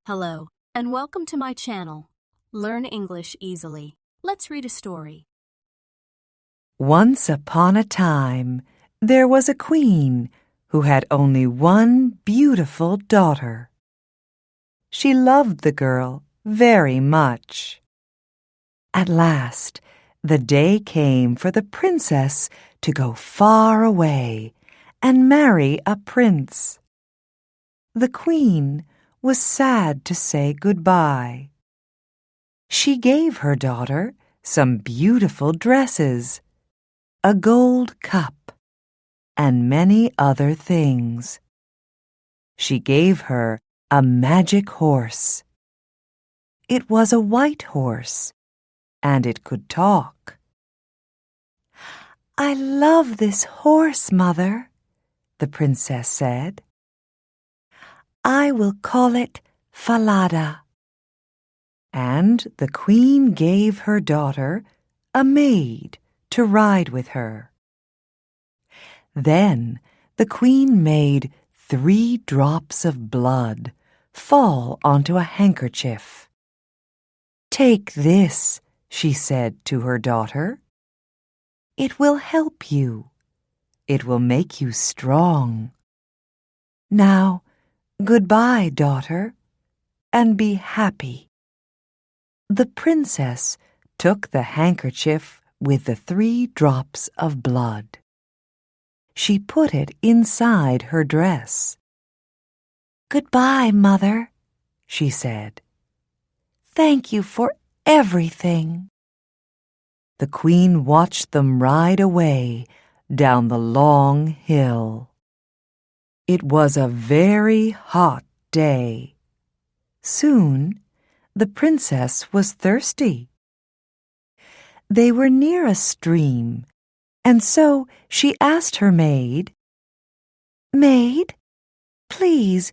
Hello, and welcome to my channel. Learn English easily. Let's read a story. Once upon a time, there was a queen who had only one beautiful daughter. She loved the girl very much. At last, the day came for the princess to go far away and marry a prince. The queen was sad to say goodbye. She gave her daughter some beautiful dresses, a gold cup, and many other things. She gave her a magic horse. It was a white horse, and it could talk. "I love this horse, Mother," the princess said. "I will call it Falada." And the queen gave her daughter a maid to ride with her. Then the queen made 3 drops of blood fall onto a handkerchief. "Take this," she said to her daughter. "It will help you. It will make you strong. Now, goodbye, daughter, and be happy." The princess took the handkerchief with the 3 drops of blood. She put it inside her dress. "Goodbye, Mother," she said. "Thank you for everything." The queen watched them ride away down the long hill. It was a very hot day. Soon, the princess was thirsty. They were near a stream, and so she asked her maid, "Maid, please,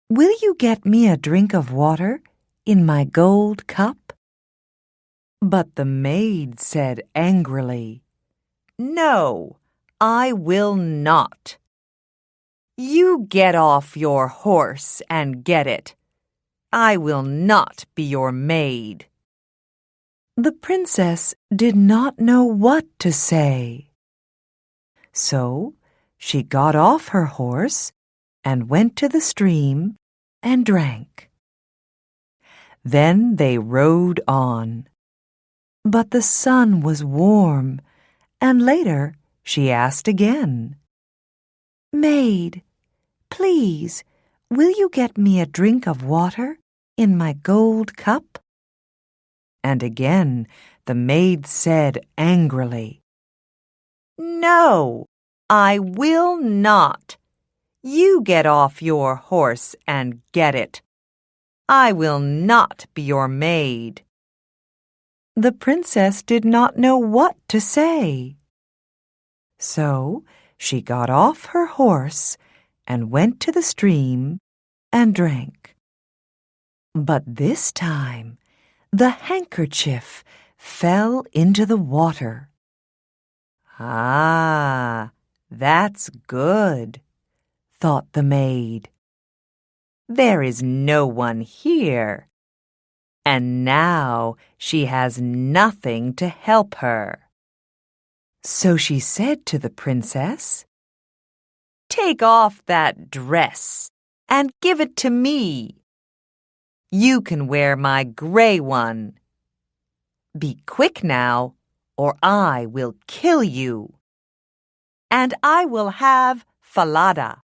will you get me a drink of water in my gold cup?" But the maid said angrily, "No, I will not. You get off your horse and get it. I will not be your maid." The princess did not know what to say. So she got off her horse and went to the stream and drank. Then they rode on. But the sun was warm, and later she asked again, "Maid, please, will you get me a drink of water in my gold cup?" And again the maid said angrily, "No, I will not. You get off your horse and get it. I will not be your maid." The princess did not know what to say. So she got off her horse and went to the stream and drank. But this time the handkerchief fell into the water. "Ah, that's good," thought the maid. "There is no one here, and now she has nothing to help her." So she said to the princess, "Take off that dress and give it to me. You can wear my gray one. Be quick now, or I will kill you. And I will have Falada.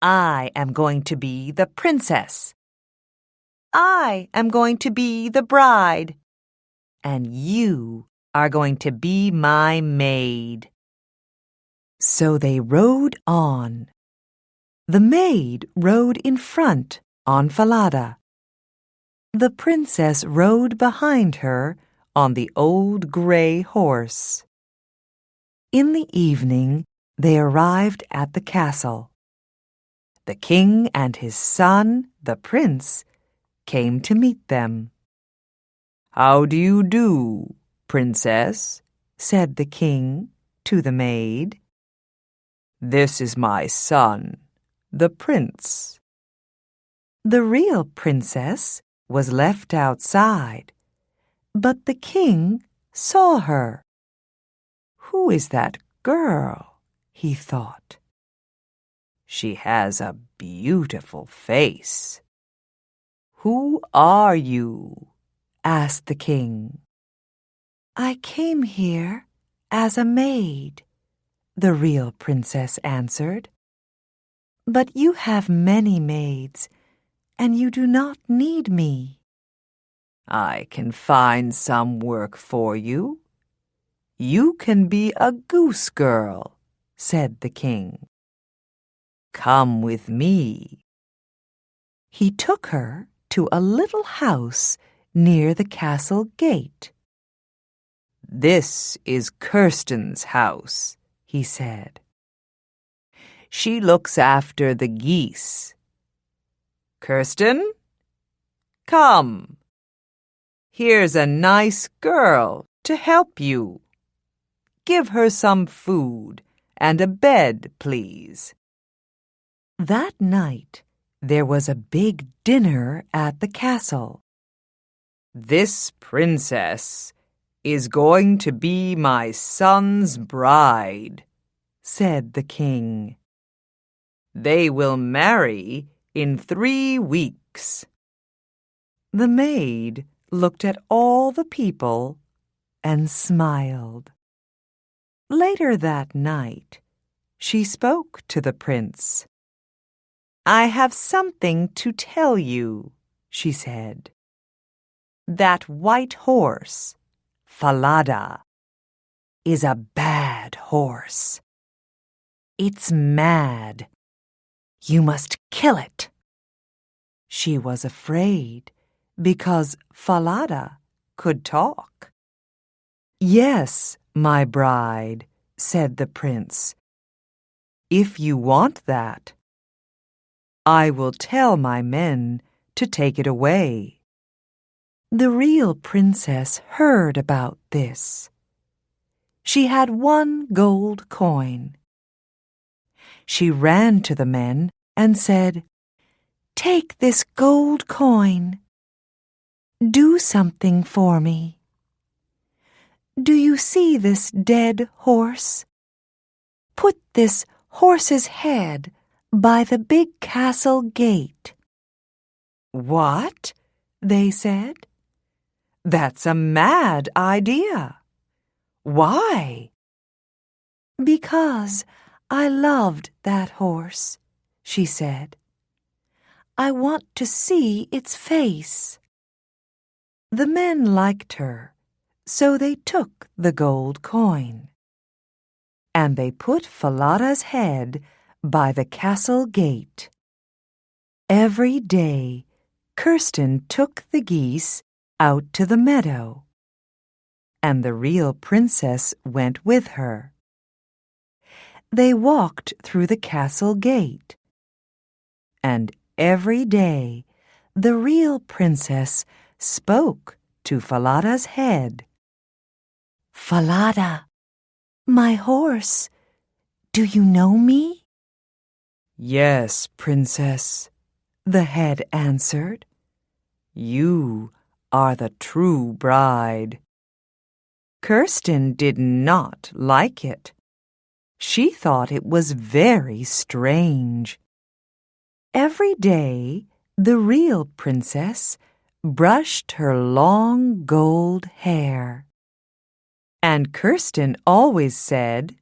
I am going to be the princess. I am going to be the bride. And you are going to be my maid." So they rode on. The maid rode in front on Falada. The princess rode behind her on the old gray horse. In the evening, they arrived at the castle. The king and his son, the prince, came to meet them. "How do you do, princess?" said the king to the maid. "This is my son, the prince." The real princess was left outside, but the king saw her. "Who is that girl?" he thought. "She has a beautiful face." "Who are you?" asked the king. "I came here as a maid," the real princess answered. "But you have many maids, and you do not need me." "I can find some work for you. You can be a goose girl," said the king. "Come with me." He took her to a little house near the castle gate. "This is Kirsten's house," he said. "She looks after the geese. Kirsten, come. Here's a nice girl to help you. Give her some food and a bed, please." That night, there was a big dinner at the castle. "This princess is going to be my son's bride," said the king. "They will marry in 3 weeks." The maid looked at all the people and smiled. Later that night, she spoke to the prince. "I have something to tell you," she said. "That white horse, Falada, is a bad horse. It's mad. You must kill it." She was afraid because Falada could talk. "Yes, my bride," said the prince. "If you want that, I will tell my men to take it away." The real princess heard about this. She had 1 gold coin. She ran to the men and said, "Take this gold coin. Do something for me. Do you see this dead horse? Put this horse's head by the big castle gate." "What?" they said. "That's a mad idea. Why?" "Because I loved that horse," she said. "I want to see its face." The men liked her, so they took the gold coin. And they put Falada's head by the castle gate. Every day, Kirsten took the geese out to the meadow, and the real princess went with her. They walked through the castle gate, and every day the real princess spoke to Falada's head. "Falada, my horse, do you know me?" "Yes, princess," the head answered. "You are the true bride." Kirsten did not like it. She thought it was very strange. Every day, the real princess brushed her long gold hair. And Kirsten always said,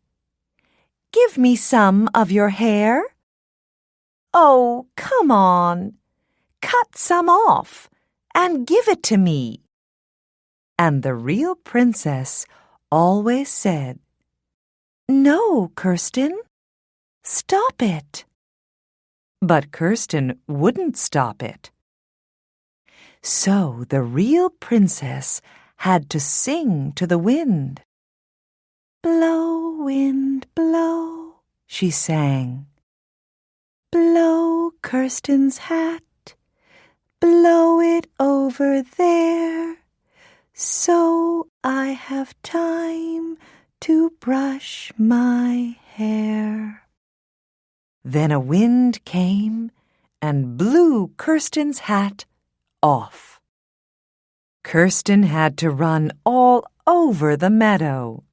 "Give me some of your hair." "Oh, come on, cut some off and give it to me." And the real princess always said, "No, Kirsten, stop it." But Kirsten wouldn't stop it. So the real princess had to sing to the wind. "Blow, wind, blow," she sang. "Blow Kirsten's hat, blow it over there, so I have time to brush my hair." Then a wind came and blew Kirsten's hat off. Kirsten had to run all over the meadow.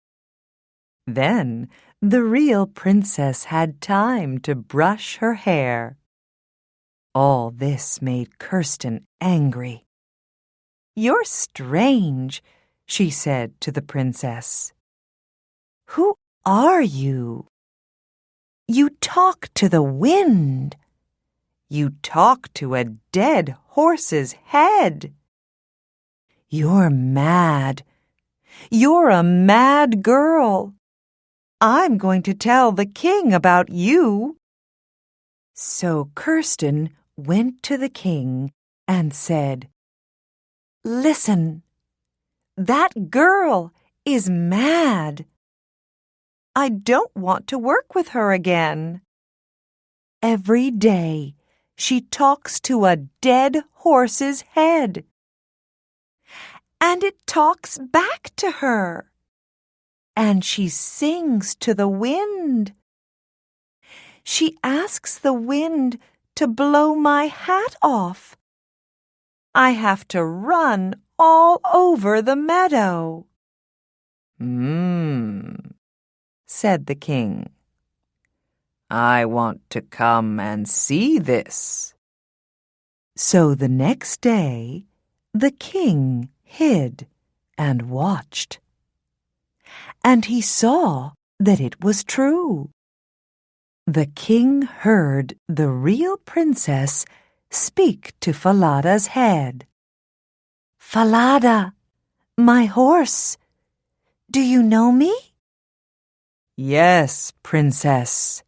Then the real princess had time to brush her hair. All this made Kirsten angry. "You're strange," she said to the princess. "Who are you? You talk to the wind. You talk to a dead horse's head. You're mad. You're a mad girl. I'm going to tell the king about you." So Kirsten went to the king and said, "Listen, that girl is mad. I don't want to work with her again. Every day she talks to a dead horse's head. And it talks back to her. And she sings to the wind. She asks the wind to blow my hat off. I have to run all over the meadow." Said the king. "I want to come and see this." So the next day, the king hid and watched. And he saw that it was true. The king heard the real princess speak to Falada's head. "Falada, my horse, do you know me?" "Yes, princess.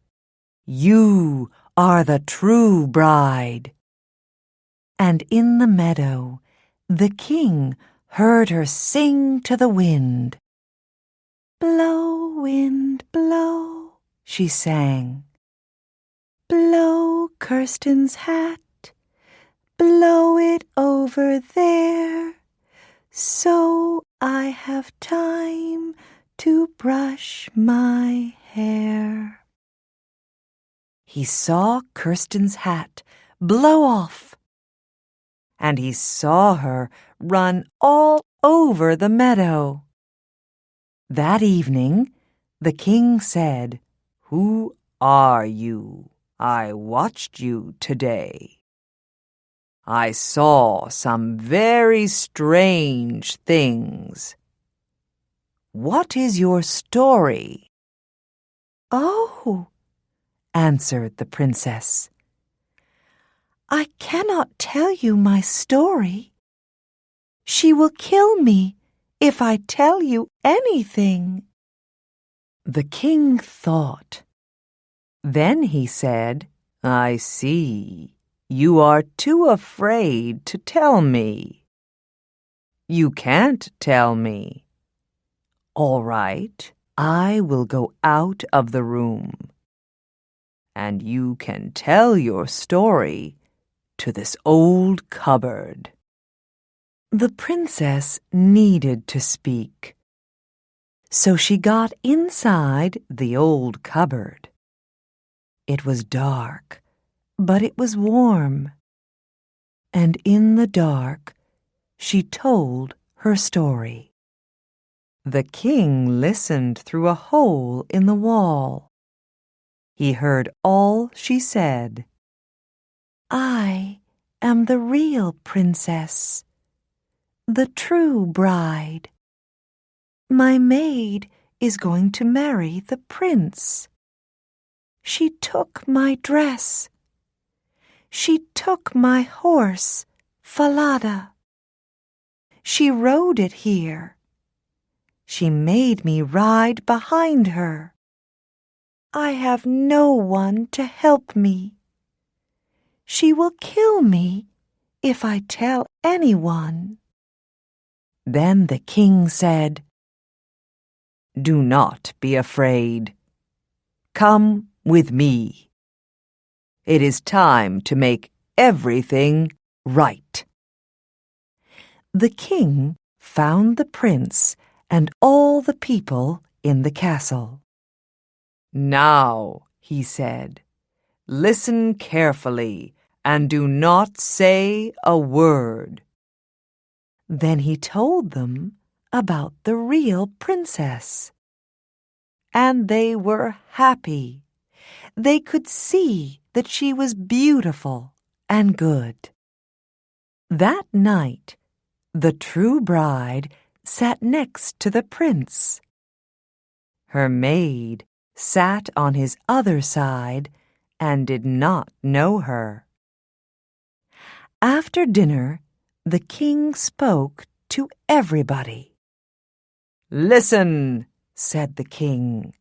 You are the true bride." And in the meadow, the king heard her sing to the wind. "Blow, wind, blow," she sang. "Blow Kirsten's hat, blow it over there, so I have time to brush my hair." He saw Kirsten's hat blow off, and he saw her run all over the meadow. That evening, the king said, "Who are you? I watched you today. I saw some very strange things. What is your story?" "Oh," answered the princess, "I cannot tell you my story. She will kill me if I tell you anything." The king thought. Then he said, "I see. You are too afraid to tell me. You can't tell me. All right, I will go out of the room. And you can tell your story to this old cupboard." The princess needed to speak. So she got inside the old cupboard. It was dark, but it was warm. And in the dark, she told her story. The king listened through a hole in the wall. He heard all she said. "I am the real princess, the true bride. My maid is going to marry the prince. She took my dress. She took my horse, Falada. She rode it here. She made me ride behind her. I have no one to help me. She will kill me if I tell anyone." Then the king said, "Do not be afraid. Come with me. It is time to make everything right." The king found the prince and all the people in the castle. "Now," he said, "listen carefully and do not say a word." Then he told them about the real princess. And they were happy. They could see that she was beautiful and good. That night, the true bride sat next to the prince. Her maid sat on his other side and did not know her. After dinner, the king spoke to everybody. "Listen," said the king.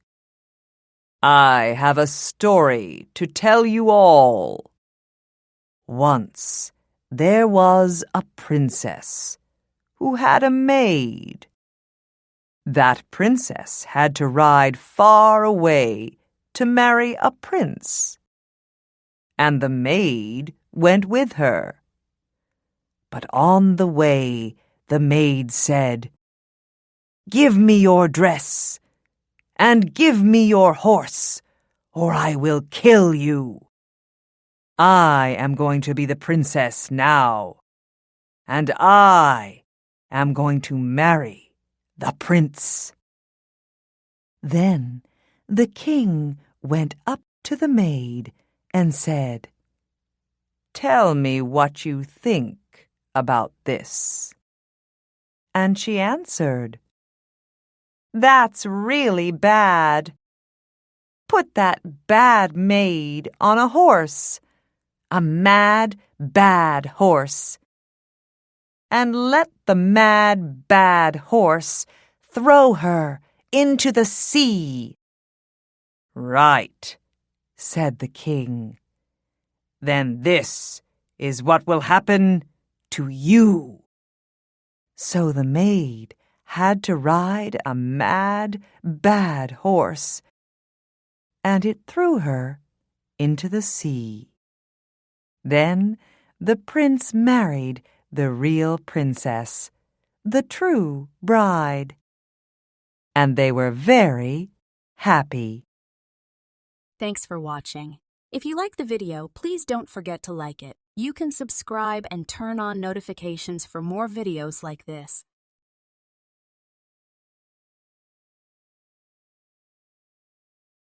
"I have a story to tell you all. Once there was a princess who had a maid. That princess had to ride far away to marry a prince, and the maid went with her. But on the way, the maid said, 'Give me your dress, and give me your horse, or I will kill you. I am going to be the princess now, and I am going to marry the prince.' Then the king went up to the maid and said, 'Tell me what you think about this.' And she answered, 'That's really bad. Put that bad maid on a horse, a mad, bad horse, and let the mad, bad horse throw her into the sea.' 'Right,' said the king. 'Then this is what will happen to you.' So the maid had to ride a mad, bad horse, and it threw her into the sea. Then the prince married the real princess, the true bride, and they were very happy. Thanks for watching. If you like the video, please don't forget to like it. You can subscribe and turn on notifications for more videos like this.